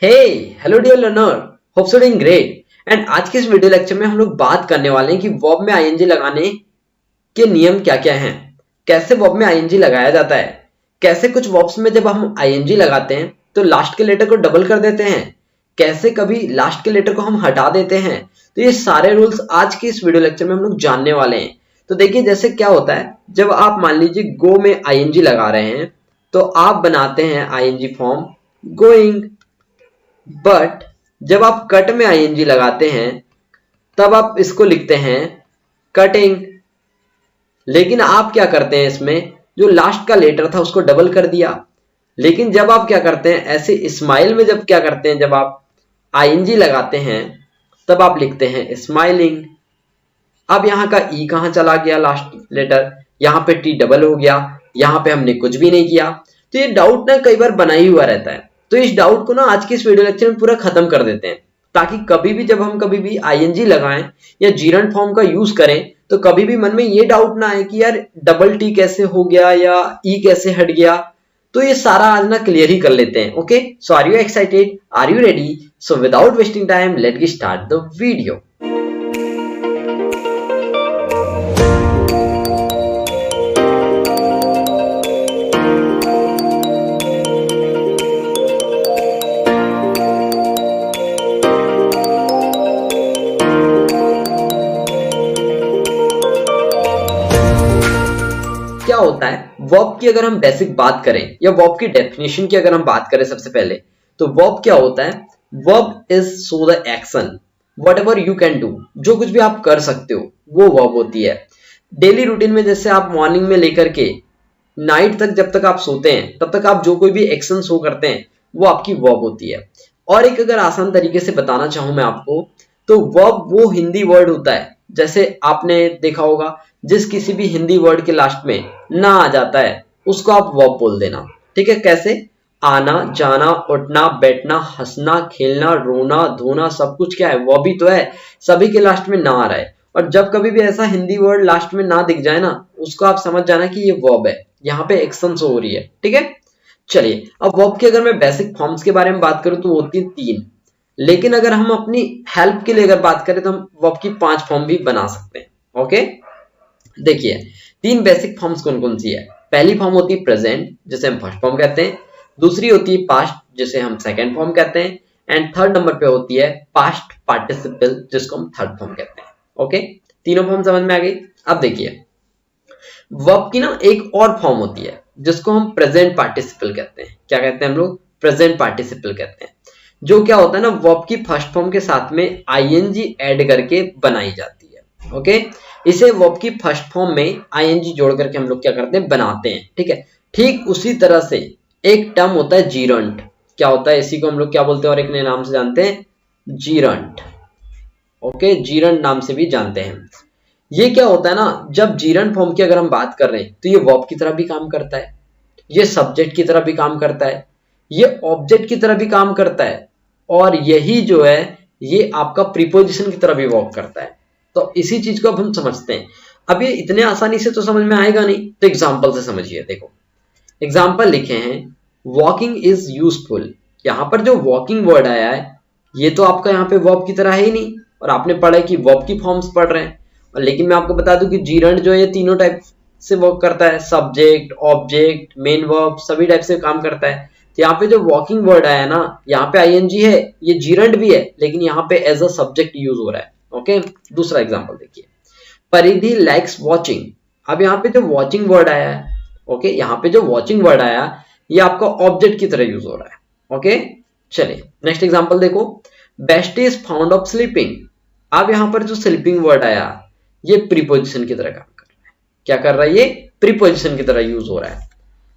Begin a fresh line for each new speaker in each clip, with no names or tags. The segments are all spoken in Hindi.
Hey hello dear learner, hope so doing great. And आज के इस वीडियो लेक्चर में हम लोग बात करने वाले हैं कि वर्ब में आईएनजी लगाने के नियम क्या क्या हैं, कैसे वर्ब में आईएनजी लगाया जाता है, कैसे कुछ वर्ब्स में जब हम आईएनजी लगाते हैं तो लास्ट के लेटर को डबल कर देते हैं, कैसे कभी लास्ट के लेटर को हम हटा देते हैं। तो ये सारे रूल्स आज के इस वीडियो लेक्चर में हम लोग जानने वाले हैं। तो देखिए जैसे क्या होता है, जब आप मान लीजिए गो में आईएनजी लगा रहे हैं तो आप बनाते हैं आईएनजी फॉर्म गोइंग, बट जब आप कट में आईएनजी लगाते हैं तब आप इसको लिखते हैं कटिंग। लेकिन आप क्या करते हैं, इसमें जो लास्ट का लेटर था उसको डबल कर दिया। लेकिन जब आप क्या करते हैं, ऐसे स्माइल में जब क्या करते हैं, जब आप आईएनजी लगाते हैं तब आप लिखते हैं स्माइलिंग। अब यहाँ का ई कहाँ चला गया, लास्ट लेटर, यहाँ पे टी डबल हो गया, यहाँ पे हमने कुछ भी नहीं किया। तो ये डाउट ना कई बार बना ही हुआ रहता है, तो इस डाउट को ना आज के इस वीडियो लेक्चर में पूरा खत्म कर देते हैं, ताकि कभी भी जब हम कभी भी आईएनजी लगाएं या जीरंड फॉर्म का यूज करें तो कभी भी मन में ये डाउट ना आए कि यार डबल टी कैसे हो गया या ई कैसे हट गया। तो ये सारा आज ना क्लियर ही कर लेते हैं। Okay, so are you excited, are you ready? So without wasting time let get start the video. क्या होता है, वर्ब की अगर हम बेसिक बात करें या वर्ब की डेफिनेशन की अगर हम बात करें सबसे पहले, तो वर्ब क्या होता है? Verb is so the action what ever you can do, जो कुछ भी आप कर सकते हो वो वर्ब होती है। डेली रूटीन में जैसे आप मॉर्निंग में लेकर के नाइट तक जब तक आप सोते हैं तब तक आप जो कोई भी एक्शन शो करते हैं वो आपकी वर्ब होती है। और एक अगर आसान तरीके से बताना चाहूं मैं आपको, तो वर्ब वो हिंदी वर्ड होता है, जैसे आपने देखा होगा जिस किसी भी हिंदी वर्ड के लास्ट में ना आ जाता है उसको आप वर्ब बोल देना। ठीक है, कैसे? आना, जाना, उठना, बैठना, हंसना, खेलना, रोना, धोना, सब कुछ क्या है? वर्ब ही तो है। सभी के लास्ट में ना आ रहा है, और जब कभी भी ऐसा हिंदी वर्ड लास्ट में ना दिख जाए ना, उसको आप समझ जाना कि ये वर्ब है, यहाँ पे एक्शन शो हो रही है। ठीक है, चलिए अब वर्ब के अगर मैं बेसिक फॉर्म्स के बारे में बात करूं तो वो होती है 3, लेकिन अगर हम अपनी हेल्प के लिए अगर बात करें तो हम वर्ब की 5 फॉर्म भी बना सकते हैं। ओके, देखिए 3 बेसिक फॉर्म्स कौन कौन सी है। पहली फॉर्म होती है प्रेजेंट, जिसे हम फर्स्ट फॉर्म कहते हैं। दूसरी होती है पास्ट, जिसे हम सेकंड फॉर्म कहते हैं। एंड थर्ड नंबर पे होती है पास्ट पार्टिसिपल, जिसको हम थर्ड फॉर्म कहते हैं। ओके, तीनों फॉर्म समझ में आ गई। अब देखिए वर्ब की ना एक और फॉर्म होती है जिसको हम प्रेजेंट पार्टिसिपल कहते हैं। क्या कहते हैं हम लोग? प्रेजेंट पार्टिसिपल कहते हैं। जो क्या होता है ना, वर्ब की फर्स्ट फॉर्म के साथ में आईएनजी ऐड करके बनाई जाती है। ओके, इसे वर्ब की फर्स्ट फॉर्म में आईएनजी जोड़ करके हम लोग क्या करते हैं, बनाते हैं। ठीक है, ठीक उसी तरह से एक टर्म होता है जीरंट। क्या होता है, इसी को हम लोग क्या बोलते हैं और एक नए नाम से जानते हैं, जीरंट। ओके, जीरंट नाम से भी जानते हैं। ये क्या होता है ना, जब जीरंट फॉर्म की अगर हम बात कर रहे हैं तो ये वर्ब की तरह भी काम करता है, ये सब्जेक्ट की तरह भी काम करता है, ये ऑब्जेक्ट की तरह भी काम करता है, और यही जो है ये आपका प्रीपोजिशन की तरह भी वर्क करता है। तो इसी चीज को अब हम समझते हैं। अब ये इतने आसानी से तो समझ में आएगा नहीं, तो एग्जांपल से समझिए। देखो एग्जांपल लिखे हैं, वॉकिंग इज यूजफुल। यहाँ पर जो वॉकिंग वर्ड आया है ये तो आपका यहाँ पे वर्ब की तरह है ही नहीं, और आपने पढ़ा है कि वर्ब की फॉर्म्स पढ़ रहे हैं। और लेकिन मैं आपको बता दूं कि जीरंड जो है ये तीनों टाइप से वर्क करता है, सब्जेक्ट, ऑब्जेक्ट, मेन वर्ब, सभी टाइप से काम करता है। तो यहाँ पे जो वॉकिंग वर्ड आया ना, यहाँ पे आईएनजी है, ये जीरंड भी है, लेकिन यहाँ पे एज अ सब्जेक्ट यूज हो रहा है। ओके, दूसरा एग्जांपल देखिए, परिधि लाइक्स वॉचिंग। अब यहाँ पे जो वॉचिंग वर्ड आया है, ओके, यहाँ पे जो वॉचिंग वर्ड आया ये आपका ऑब्जेक्ट की तरह यूज हो रहा है। ओके, चलिए नेक्स्ट एग्जांपल देखो, best is found of sleeping. अब यहाँ पर जो स्लीपिंग वर्ड आया ये प्रीपोजिशन की तरह काम कर रहा है। क्या कर रहा है? ये प्रीपोजिशन की तरह यूज हो रहा है।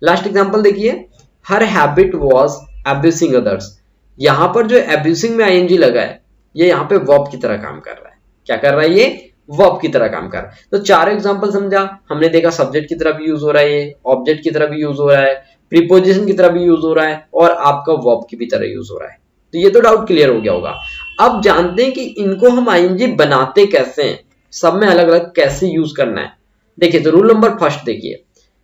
लास्ट एग्जांपल देखिए, हर हैबिट वाज अब्यूसिंग अदर्स। यहां पर जो अब्यूसिंग में आईएनजी लगा है ये यहाँ पे वर्ब की तरह काम कर रहा है। क्या कर रहा है? ये वर्ब की तरह काम कर रहा है। तो चार एग्जांपल समझा हमने, देखा सब्जेक्ट की तरह भी यूज हो रहा है, ये ऑब्जेक्ट की तरह भी यूज हो रहा है, प्रीपोजिशन की तरह भी यूज हो रहा है, और आपका वर्ब की भी तरह यूज हो रहा है। तो ये तो डाउट क्लियर हो गया होगा। अब जानते हैं कि इनको हम आईएनजी बनाते कैसे हैं, सब में अलग अलग कैसे यूज करना है। देखिए तो रूल नंबर फर्स्ट देखिए,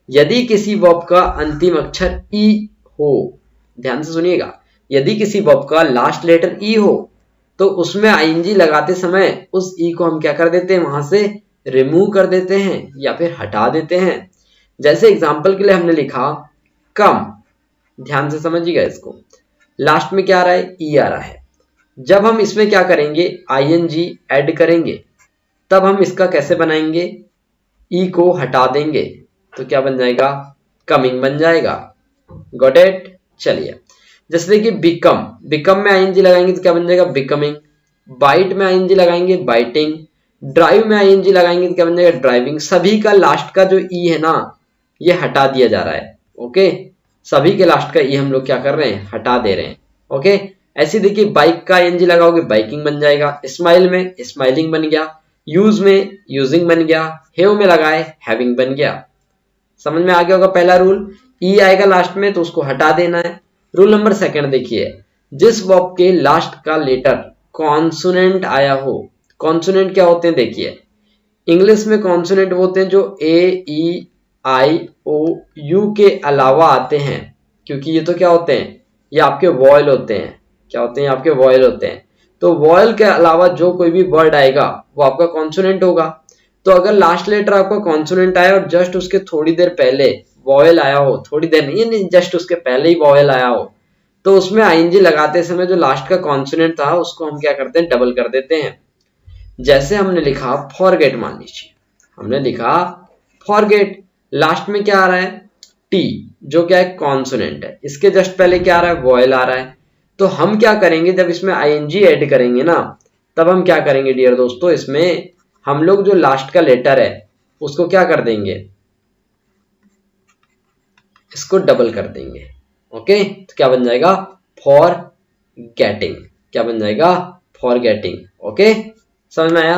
यदि किसी वर्ब का अंतिम अक्षर ई हो, ध्यान से सुनिएगा, यदि किसी वर्ब का लास्ट लेटर ई हो तो उसमें आईएनजी लगाते समय उस ई को हम क्या कर देते हैं, वहां से रिमूव कर देते हैं या फिर हटा देते हैं। जैसे एग्जांपल के लिए हमने लिखा कम, ध्यान से समझिएगा इसको, लास्ट में क्या आ रहा है, ई आ रहा है। जब हम इसमें क्या करेंगे, आईएनजी ऐड करेंगे, तब हम इसका कैसे बनाएंगे, ई को हटा देंगे तो क्या बन जाएगा, कमिंग बन जाएगा। Got it. चलिए, जैसे देखिए बिकम, बिकम में आईएनजी लगाएंगे तो क्या बन जाएगा, बिकमिंग। बाइट में आईएनजी लगाएंगे, बाइटिंग। ड्राइव में आईएनजी लगाएंगे तो क्या बन जाएगा, ड्राइविंग। सभी का लास्ट का जो ई है ना, ये हटा दिया जा रहा है। ओके, सभी के लास्ट का ई हम लोग क्या कर रहे हैं, हटा दे रहे हैं। ओके, ऐसे देखिए बाइक का आईएनजी लगाओगे, बाइकिंग बन जाएगा। स्माइल में स्माइलिंग बन गया। यूज में यूजिंग बन गया। हैव में लगाए, हैविंग बन गया। समझ में आ गया होगा पहला रूल। ई आएगा लास्ट में तो उसको हटा देना है। रूल नंबर सेकंड देखिए, जिस वर्ब के लास्ट का लेटर कॉन्सोनेंट आया हो। कॉन्सोनेंट क्या होते हैं, देखिए इंग्लिश में कॉन्सोनेंट होते हैं जो ए ई आई ओ यू के अलावा आते हैं, क्योंकि ये तो क्या होते हैं, ये आपके वॉयल होते हैं। क्या होते हैं, आपके वॉयल होते हैं। तो वॉयल के अलावा जो कोई भी वर्ड आएगा वो आपका कॉन्सोनेंट होगा। तो अगर लास्ट लेटर आपका कॉन्सोनेंट आया और जस्ट उसके थोड़ी देर पहले वॉयल आया हो, थोड़ी देर नहीं, जस्ट उसके पहले ही वॉयल आया हो, तो उसमें आईएनजी लगाते समय जो लास्ट का कॉन्सोनेंट था उसको हम क्या करते हैं, डबल कर देते हैं। जैसे हमने लिखा फॉरगेट, मान लीजिए हमने लिखा फॉरगेट, लास्ट में क्या आ रहा है, टी, जो क्या है, कॉन्सोनेंट है। इसके जस्ट पहले क्या आ रहा है, वॉयल आ रहा है। तो हम क्या करेंगे, जब इसमें आईएनजी ऐड करेंगे ना, तब हम क्या करेंगे डियर दोस्तों, इसमें हम लोग जो लास्ट का लेटर है उसको क्या कर देंगे, इसको डबल कर देंगे। ओके, तो क्या बन जाएगा, फॉर गेटिंग। क्या बन जाएगा, फॉर गेटिंग। ओके, समझ में आया।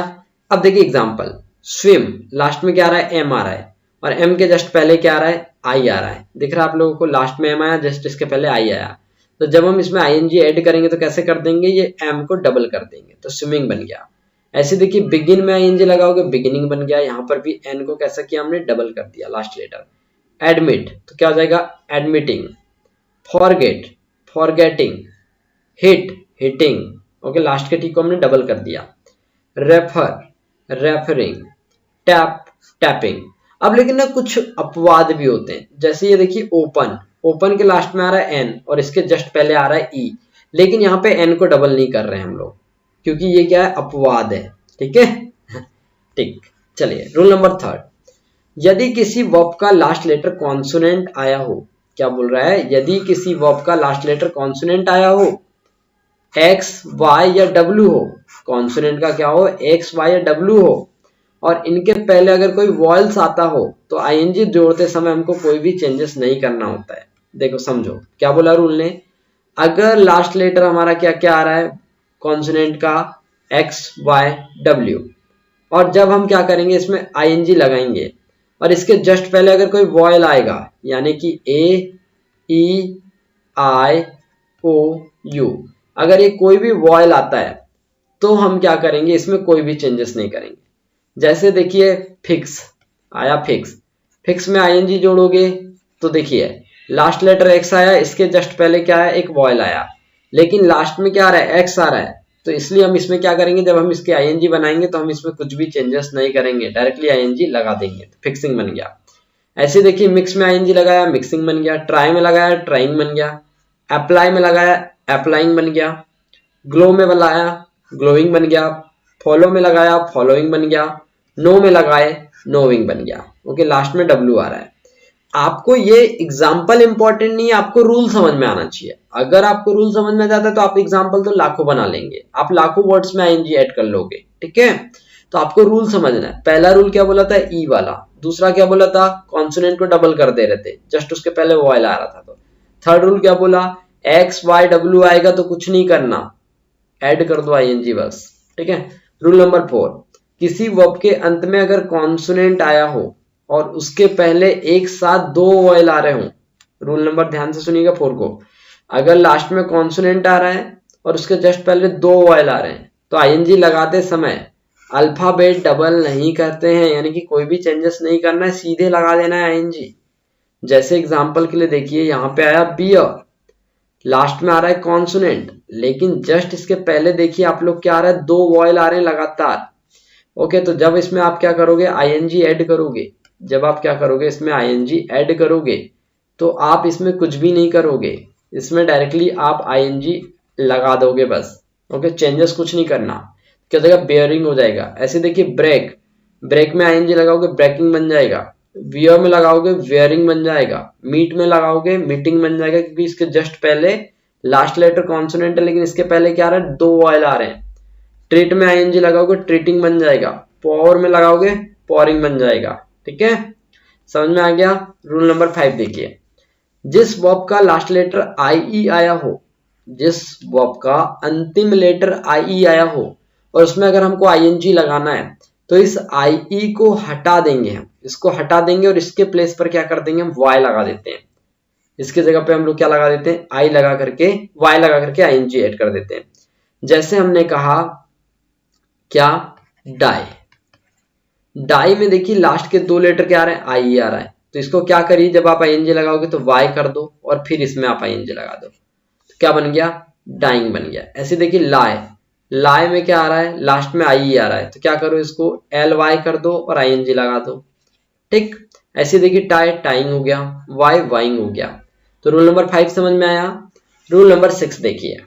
अब देखिए एग्जांपल, स्विम, लास्ट में क्या आ रहा है, एम आ रहा है, और एम के जस्ट पहले क्या आ रहा है, आई आ रहा है। दिख रहा है आप लोगों को, लास्ट में एम आया, जस्ट इसके पहले आई आया। तो जब हम इसमें आईएनजी ऐड करेंगे तो कैसे कर देंगे, ये एम को डबल कर देंगे, तो स्विमिंग बन गया। ऐसे देखिए बिगिन में आईएनजी लगाओगे, बिगिनिंग बन गया। यहाँ पर भी एन को कैसा किया हमने, डबल कर दिया लास्ट लेटर। एडमिट, तो क्या हो जाएगा, admitting. Forget, forgetting. Hit, hitting. Okay, last के टी को हमने डबल कर दिया। Refer, referring. Tap, tapping. अब लेकिन ना कुछ अपवाद भी होते हैं, जैसे ये देखिए ओपन, ओपन के लास्ट में आ रहा है एन और इसके जस्ट पहले आ रहा है ई, लेकिन यहाँ पे एन को डबल नहीं कर रहे हैं हम लोग, क्योंकि ये क्या है, अपवाद है। ठीक है, ठीक। चलिए रूल नंबर थर्ड, यदि किसी वर्ब का लास्ट लेटर कॉन्सोनेंट आया हो। क्या बोल रहा है, यदि किसी वर्ब का लास्ट लेटर कॉन्सोनेंट आया हो, एक्स वाई या डब्ल्यू हो, कॉन्सोनेंट का क्या हो, एक्स वाई या डब्ल्यू हो, और इनके पहले अगर कोई वॉयल्स आता हो तो आईएनजी जोड़ते समय हमको कोई भी चेंजेस नहीं करना होता है। देखो समझो क्या बोला रूल ने, अगर लास्ट लेटर हमारा क्या क्या आ रहा है, कॉन्सोनेंट का एक्स वाई डब्ल्यू, और जब हम क्या करेंगे, इसमें आईएनजी लगाएंगे और इसके जस्ट पहले अगर कोई वॉयल आएगा, यानी कि ए ई आई ओ यू, अगर ये कोई भी वॉयल आता है तो हम क्या करेंगे, इसमें कोई भी चेंजेस नहीं करेंगे। जैसे देखिए फिक्स आया, फिक्स, फिक्स में आईएनजी जोड़ोगे तो देखिए लास्ट लेटर एक्स आया, इसके जस्ट पहले क्या है, एक वॉयल आया, लेकिन लास्ट में क्या आ रहा है, एक्स आ रहा है। तो इसलिए हम इसमें क्या करेंगे, जब हम इसके आईएनजी बनाएंगे तो हम इसमें कुछ भी चेंजेस नहीं करेंगे, डायरेक्टली आईएनजी लगा देंगे, तो फिक्सिंग बन गया। ऐसे देखिए मिक्स में आईएनजी लगाया, मिक्सिंग बन गया। ट्राई में लगाया, ट्राइंग बन गया। अप्लाई में लगाया, अप्लाइंग बन गया। ग्लो में लगाया, ग्लोइंग बन गया। फॉलो में लगाया, फॉलोइंग बन गया। नो में लगाए, नोविंग बन गया। ओके, लास्ट में डब्ल्यू आ रहा है। आपको ये एग्जाम्पल इंपॉर्टेंट नहीं है, आपको रूल समझ में आना चाहिए। अगर आपको रूल समझ में जाता है तो आप एग्जाम्पल तो लाखों बना लेंगे, आप लाखों वर्ड्स में आईएनजी ऐड कर लोगे। ठीक है, तो आपको रूल समझना है। पहला रूल क्या बोला था, ई वाला। दूसरा क्या बोला था, कॉन्सोनेंट को डबल कर दे रहे थे, जस्ट उसके पहले वॉयल आ रहा था। तो थर्ड रूल क्या बोला, एक्स वाई डब्ल्यू आएगा तो कुछ नहीं करना, ऐड कर दो आईएनजी बस। ठीक है। रूल नंबर 4, किसी वर्ब के अंत में अगर कॉन्सोनेंट आया हो और उसके पहले एक साथ दो वॉयल आ रहे हो, रूल नंबर ध्यान से सुनिएगा 4 को, अगर लास्ट में कॉन्सोनेंट आ रहा है और उसके जस्ट पहले दो वॉयल आ रहे हैं तो आईएनजी लगाते समय अल्फाबेट डबल नहीं करते हैं, यानी कि कोई भी चेंजेस नहीं करना है, सीधे लगा देना है आईएनजी। जैसे एग्जांपल के लिए देखिए यहाँ पे आया बियर, लास्ट में आ रहा है कॉन्सोनेंट, लेकिन जस्ट इसके पहले देखिए आप लोग क्या आ रहा है, 2 वॉयल आ रहे हैं लगातार। ओके, तो जब इसमें आप क्या करोगे, आईएनजी ऐड करोगे, जब आप क्या करोगे इसमें आईएनजी ऐड करोगे, तो आप इसमें कुछ भी नहीं करोगे, इसमें डायरेक्टली आप आईएनजी लगा दोगे बस। ओके, चेंजेस कुछ नहीं करना, क्या हो जाएगा, बेयरिंग हो जाएगा। ऐसे देखिए ब्रेक, ब्रेक में आईएनजी लगाओगे ब्रेकिंग बन जाएगा, वियर में लगाओगे वेयरिंग बन जाएगा, मीट में लगाओगे मीटिंग बन जाएगा, क्योंकि इसके जस्ट पहले लास्ट लेटर कॉन्सोनेंट है, लेकिन इसके पहले क्या आ रहा है, 2 वॉयल आ रहे हैं। ट्रीट में आईएनजी लगाओगे ट्रीटिंग बन जाएगा, पॉवर में लगाओगे पॉरिंग बन जाएगा। ठीक है, समझ में आ गया। रूल नंबर 5 देखिए, जिस वर्ब का लास्ट लेटर आई आया हो, जिस वर्ब का अंतिम लेटर आई आया हो और उसमें अगर हमको आईएनजी लगाना है, तो इस आई को हटा देंगे, हम इसको हटा देंगे और इसके प्लेस पर क्या कर देंगे, हम वाई लगा देते हैं। इसके जगह पे हम लोग क्या लगा देते हैं, आई लगा करके, वाई लगा करके आईएनजी ऐड कर देते हैं। जैसे हमने कहा क्या, डाई, डाई में देखिए लास्ट के 2 लेटर क्या आ रहे हैं, आई आ रहा है, तो इसको क्या करिए, जब आप आईएनजी लगाओगे तो वाई कर दो और फिर इसमें आप आईएनजी लगा दो, तो क्या बन गया, डाइंग बन गया। ऐसे देखिए लाई, लाई में क्या आ रहा है, लास्ट में आई आ रहा है, तो क्या करो, इसको एल वाई कर दो और आईएनजी लगा दो। ठीक, ऐसे देखिए टाई, टाइंग हो गया, वाई वाइंग हो गया। तो रूल नंबर 5 समझ में आया। रूल नंबर 6 देखिए,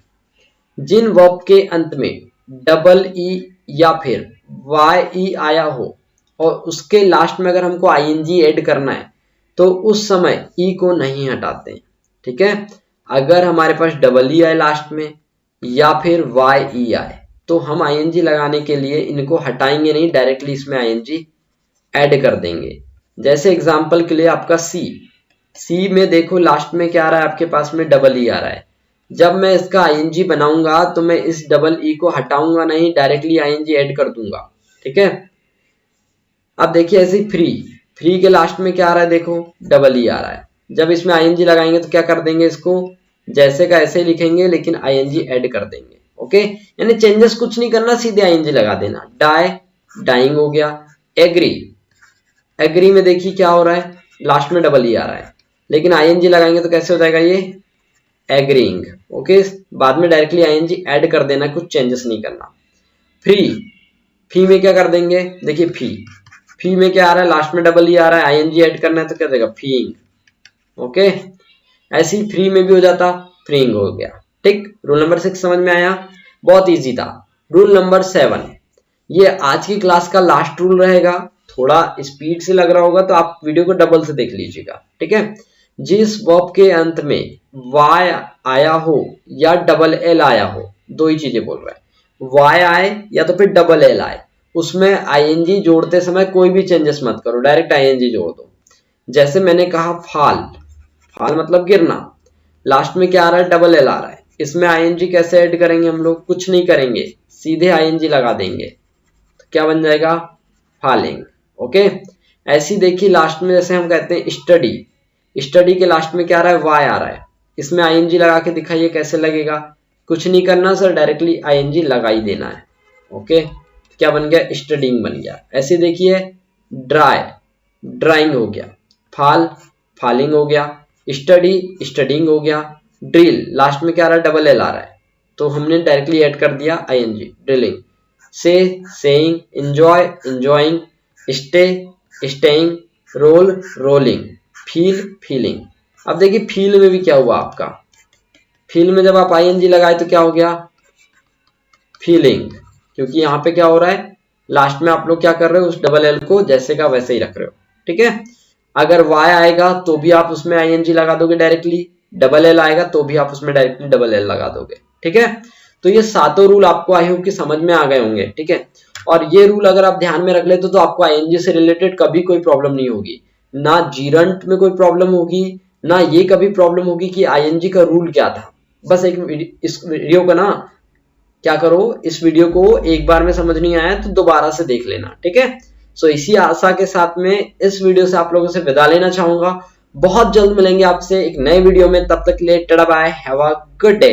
जिन वर्ब के अंत में डबल ई या फिर वाई ई आया हो और उसके लास्ट में अगर हमको आईएनजी ऐड करना है, तो उस समय ई को नहीं हटाते। ठीक है, अगर हमारे पास डबल ई आए लास्ट में या फिर वाई ई आए, तो हम आईएनजी लगाने के लिए इनको हटाएंगे नहीं, डायरेक्टली इसमें आईएनजी ऐड कर देंगे। जैसे एग्जांपल के लिए आपका सी, सी में देखो लास्ट में क्या आ रहा है, आपके पास में डबल ई आ रहा है। जब मैं इसका आईएनजी बनाऊंगा तो मैं इस डबल ई को हटाऊंगा नहीं, डायरेक्टली आईएनजी ऐड कर दूंगा। ठीक है, अब देखिए ऐसे फ्री, फ्री के लास्ट में क्या आ रहा है, देखो डबल ई आ रहा है। जब इसमें आईएनजी लगाएंगे तो क्या कर देंगे, इसको जैसे का ऐसे लिखेंगे लेकिन आईएनजी ऐड कर देंगे। ओके, यानी चेंजेस कुछ नहीं करना, सीधे आईएनजी लगा देना। डाई, डाइंग हो गया। एग्री, एग्री में देखिए क्या हो रहा है, लास्ट में डबल ई आ रहा है, लेकिन आईएनजी लगाएंगे तो कैसे हो जाएगा ये, एग्रीइंग। ओके, बाद में डायरेक्टली आईएनजी ऐड कर देना, कुछ चेंजेस नहीं करना। फ्री, फी में क्या कर देंगे, देखिए फी, फी में क्या आ रहा है, लास्ट में डबल ई आ रहा है, आईएनजी ऐड करना है तो क्या देगा, फीइंग। ओके, ऐसे ही फ्री में भी हो जाता, फ्रीइंग हो गया। ठीक, रूल नंबर 6 समझ में आया, बहुत इजी था। रूल नंबर 7, ये आज की क्लास का लास्ट रूल रहेगा, थोड़ा स्पीड से लग रहा होगा तो आप वीडियो को डबल से देख लीजिएगा। ठीक है, जिस वर्ब के अंत में वाई आया हो या डबल एल आया हो, 2 ही चीजें बोल रहा है, वाई आए या तो फिर डबल एल आए, उसमें आईएनजी जोड़ते समय कोई भी चेंजेस मत करो, डायरेक्ट आईएनजी जोड़ दो। जैसे मैंने कहा फाल, फाल मतलब गिरना, लास्ट में क्या आ रहा है, डबल एल आ रहा है, इसमें आईएनजी कैसे ऐड करेंगे हम लोग, कुछ नहीं करेंगे, सीधे आईएनजी लगा देंगे, तो क्या बन जाएगा, फालिंग। ओके, ऐसी देखिए लास्ट में जैसे हम कहते हैं स्टडी, स्टडी के लास्ट में क्या आ रहा है, वाई आ रहा है, इसमें आईएनजी लगा के दिखाइए कैसे लगेगा, कुछ नहीं करना सर, डायरेक्टली आईएनजी लगा ही देना है। ओके, क्या बन गया, स्टडीइंग बन गया। ऐसे देखिए ड्राई, ड्राइंग हो गया, फाल, फालिंग हो गया, स्टडी, स्टडीइंग हो गया। ड्रिल, लास्ट में क्या आ रहा है, डबल एल आ रहा है, तो हमने डायरेक्टली ऐड कर दिया ING, drilling. Say, saying, enjoy, enjoying, stay, staying, roll, rolling, feel, feeling. अब देखिए फील में भी क्या हुआ आपका, फील में जब आप आईएनजी लगाए तो क्या हो गया, फीलिंग, क्योंकि यहाँ पे क्या हो रहा है, लास्ट में आप लोग क्या कर रहे हो, उस डबल एल को जैसे का वैसे ही रख रहे हो। ठीक है, अगर वाई आएगा तो भी आप उसमें आईएनजी लगा दोगे डायरेक्टली, डबल एल आएगा तो भी आप उसमें डायरेक्टली डबल एल लगा दोगे। ठीक है, तो ये 7 रूल आपको आई होप कि समझ में आ गए होंगे। ठीक है, और ये रूल अगर आप ध्यान में रख लेते तो आपको आईएनजी से रिलेटेड कभी कोई प्रॉब्लम नहीं होगी, ना जीरंट में कोई प्रॉब्लम होगी, ना ये कभी प्रॉब्लम होगी कि आईएनजी का रूल क्या था। बस इस वीडियो का ना क्या करो, इस वीडियो को एक बार में समझ नहीं आया तो दोबारा से देख लेना। ठीक है, सो इसी आशा के साथ में इस वीडियो से आप लोगों से विदा लेना चाहूंगा। बहुत जल्द मिलेंगे आपसे एक नए वीडियो में, तब तक के लिए टाटा bye, have a good day.